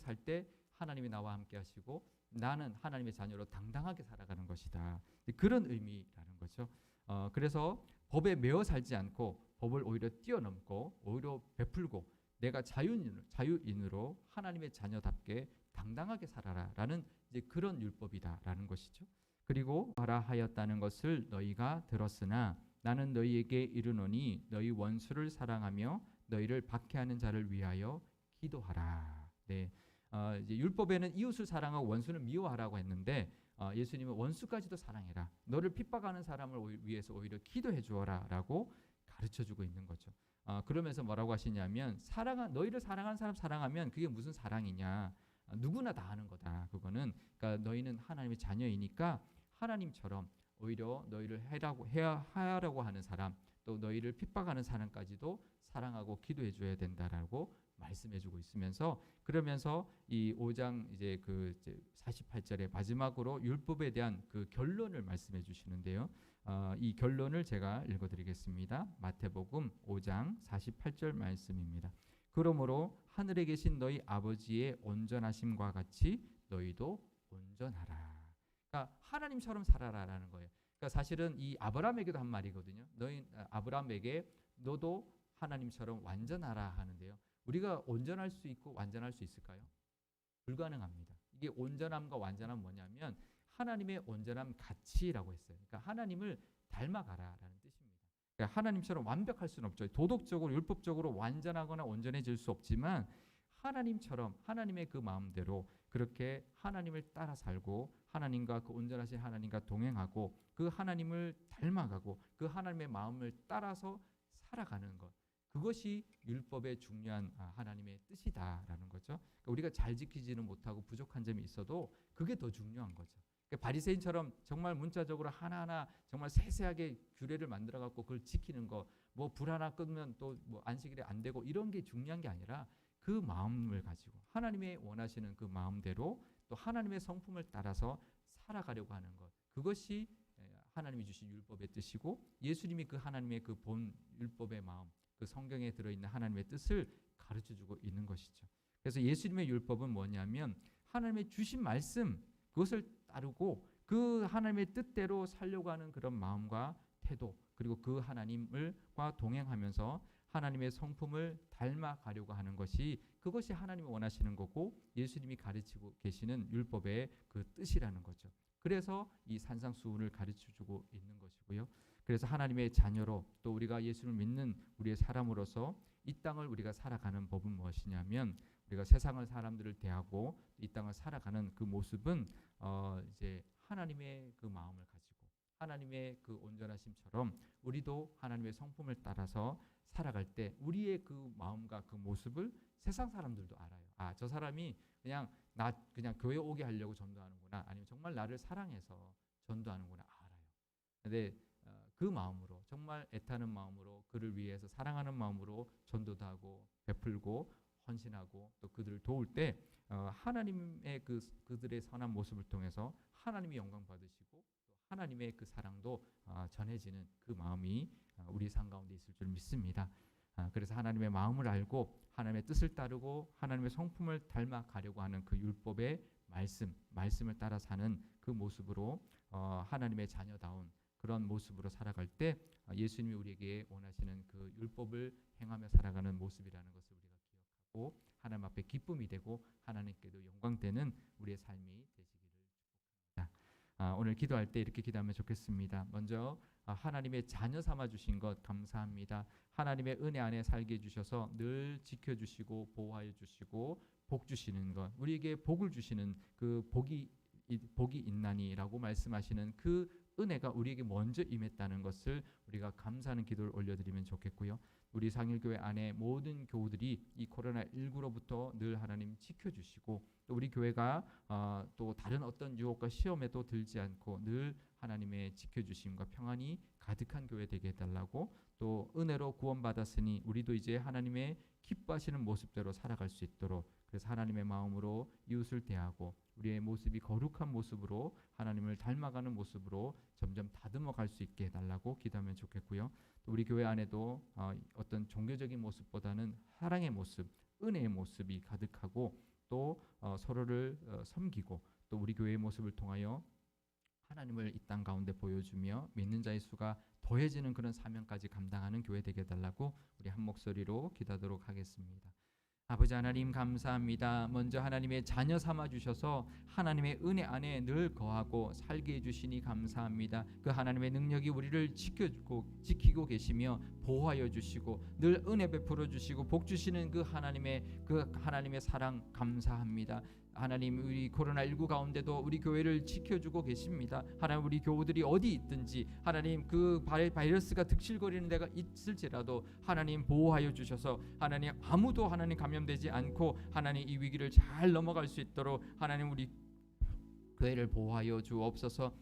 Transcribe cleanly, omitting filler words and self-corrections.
살 때 하나님이 나와 함께 하시고 나는 하나님의 자녀로 당당하게 살아가는 것이다. 그런 의미라는 거죠. 그래서 법에 매어 살지 않고 법을 오히려 뛰어넘고 오히려 베풀고 내가 자유인으로 하나님의 자녀답게 당당하게 살아라라는 이제 그런 율법이다라는 것이죠. 그리고 하라 하였다는 것을 너희가 들었으나 나는 너희에게 이르노니 너희 원수를 사랑하며 너희를 박해하는 자를 위하여 기도하라. 네. 이제 율법에는 이웃을 사랑하고 원수는 미워하라고 했는데 예수님은 원수까지도 사랑해라. 너를 핍박하는 사람을 위해서 오히려 기도해 주어라라고 가르쳐주고 있는 거죠. 그러면서 뭐라고 하시냐면 너희를 사랑하는 사람 사랑하면 그게 무슨 사랑이냐? 누구나 다 하는 거다. 그거는 그러니까 너희는 하나님의 자녀이니까 하나님처럼 오히려 너희를 하라고 하는 사람, 또 너희를 핍박하는 사람까지도 사랑하고 기도해 줘야 된다라고 말씀해주고 있으면서 그러면서 이 5장 이제 48절의 마지막으로 율법에 대한 그 결론을 말씀해 주시는데요. 이 결론을 제가 읽어드리겠습니다. 마태복음 5장 48절 말씀입니다. 그러므로 하늘에 계신 너희 아버지의 온전하심과 같이 너희도 온전하라. 그러니까 하나님처럼 살아라라는 거예요. 그러니까 사실은 이 아브라함에게도 한 말이거든요. 너희 아브라함에게 너도 하나님처럼 완전하라 하는데요. 우리가 온전할 수 있고 완전할 수 있을까요? 불가능합니다. 이게 온전함과 완전함은 뭐냐면 하나님의 온전함 가치라고 했어요. 그러니까 하나님을 닮아가라라는 뜻입니다. 그러니까 하나님처럼 완벽할 수는 없죠. 도덕적으로 율법적으로 완전하거나 온전해질 수 없지만 하나님처럼 하나님의 그 마음대로 그렇게 하나님을 따라 살고 하나님과 그 온전하신 하나님과 동행하고 그 하나님을 닮아가고 그 하나님의 마음을 따라서 살아가는 것. 그것이 율법의 중요한 하나님의 뜻이다라는 거죠. 그러니까 우리가 잘 지키지는 못하고 부족한 점이 있어도 그게 더 중요한 거죠. 그러니까 바리새인처럼 정말 문자적으로 하나하나 정말 세세하게 규례를 만들어 갖고 그걸 지키는 거, 뭐 불 하나 끄면 또 뭐 안식일에 안 되고 이런 게 중요한 게 아니라 그 마음을 가지고 하나님의 원하시는 그 마음대로 또 하나님의 성품을 따라서 살아가려고 하는 것. 그것이 하나님이 주신 율법의 뜻이고 예수님이 그 하나님의 그 본 율법의 마음 그 성경에 들어있는 하나님의 뜻을 가르쳐주고 있는 것이죠. 그래서 예수님의 율법은 뭐냐면 하나님의 주신 말씀 그것을 따르고 그 하나님의 뜻대로 살려고 하는 그런 마음과 태도 그리고 그 하나님과 동행하면서 하나님의 성품을 닮아가려고 하는 것이 그것이 하나님이 원하시는 거고 예수님이 가르치고 계시는 율법의 그 뜻이라는 거죠. 그래서 이 산상수훈을 가르쳐주고 있는 것이고요. 그래서 하나님의 자녀로 또 우리가 예수를 믿는 우리의 사람으로서 이 땅을 우리가 살아가는 법은 무엇이냐면 우리가 세상을 사람들을 대하고 이 땅을 살아가는 그 모습은 이제 하나님의 그 마음을 가지고 하나님의 그 온전하심처럼 우리도 하나님의 성품을 따라서 살아갈 때 우리의 그 마음과 그 모습을 세상 사람들도 알아요. 저 사람이 그냥 교회 오게 하려고 전도하는구나. 아니면 정말 나를 사랑해서 전도하는구나 알아요. 근데 그 마음으로 정말 애타는 마음으로 그를 위해서 사랑하는 마음으로 전도도 하고 베풀고 헌신하고 또 그들을 도울 때 하나님의 그들의 선한 모습을 통해서 하나님이 영광 받으시고 또 하나님의 그 사랑도 전해지는 그 마음이 우리 삶 가운데 있을 줄 믿습니다. 그래서 하나님의 마음을 알고 하나님의 뜻을 따르고 하나님의 성품을 닮아가려고 하는 그 율법의 말씀을 따라 사는 그 모습으로 하나님의 자녀다운 그런 모습으로 살아갈 때 예수님이 우리에게 원하시는 그 율법을 행하며 살아가는 모습이라는 것을 우리가 기억하고 하나님 앞에 기쁨이 되고 하나님께도 영광되는 우리의 삶이 되시기를 축복합니다. 오늘 기도할 때 이렇게 기도하면 좋겠습니다. 먼저 하나님의 자녀 삼아 주신 것 감사합니다. 하나님의 은혜 안에 살게 해주셔서 늘 지켜주시고 보호하여 주시고 복 주시는 것 우리에게 복을 주시는 그 복이 있나니라고 말씀하시는 그 은혜가 우리에게 먼저 임했다는 것을 우리가 감사하는 기도를 올려드리면 좋겠고요. 우리 상일교회 안에 모든 교우들이 이 코로나19로부터 늘 하나님 지켜주시고 또 우리 교회가 또 다른 어떤 유혹과 시험에도 들지 않고 늘 하나님의 지켜주심과 평안이 가득한 교회 되게 해달라고 또 은혜로 구원받았으니 우리도 이제 하나님의 기뻐하시는 모습대로 살아갈 수 있도록 그래서 하나님의 마음으로 이웃을 대하고 우리의 모습이 거룩한 모습으로 하나님을 닮아가는 모습으로 점점 다듬어 갈 수 있게 해달라고 기도하면 좋겠고요. 또 우리 교회 안에도 어떤 종교적인 모습보다는 사랑의 모습, 은혜의 모습이 가득하고 또 서로를 섬기고 또 우리 교회의 모습을 통하여 하나님을 이 땅 가운데 보여주며 믿는 자의 수가 더해지는 그런 사명까지 감당하는 교회 되게 해달라고 우리 한 목소리로 기도하도록 하겠습니다. 아버지 하나님 감사합니다. 먼저 하나님의 자녀 삼아 주셔서 하나님의 은혜 안에 늘 거하고 살게 해주시니 감사합니다. 그 하나님의 능력이 우리를 지키고 계시며 보호하여 주시고 늘 은혜 베풀어 주시고 복 주시는 그 하나님의 사랑 감사합니다. 하나님 우리 코로나19 가운데도 우리 교회를 지켜주고 계십니다. 하나님 우리 교우들이 어디 있든지 하나님 그 바이러스가 득실거리는 데가 있을지라도 하나님 보호하여 주셔서 하나님 아무도 하나님 감염되지 않고 하나님 이 위기를 잘 넘어갈 수 있도록 하나님 우리 교회를 보호하여 주옵소서.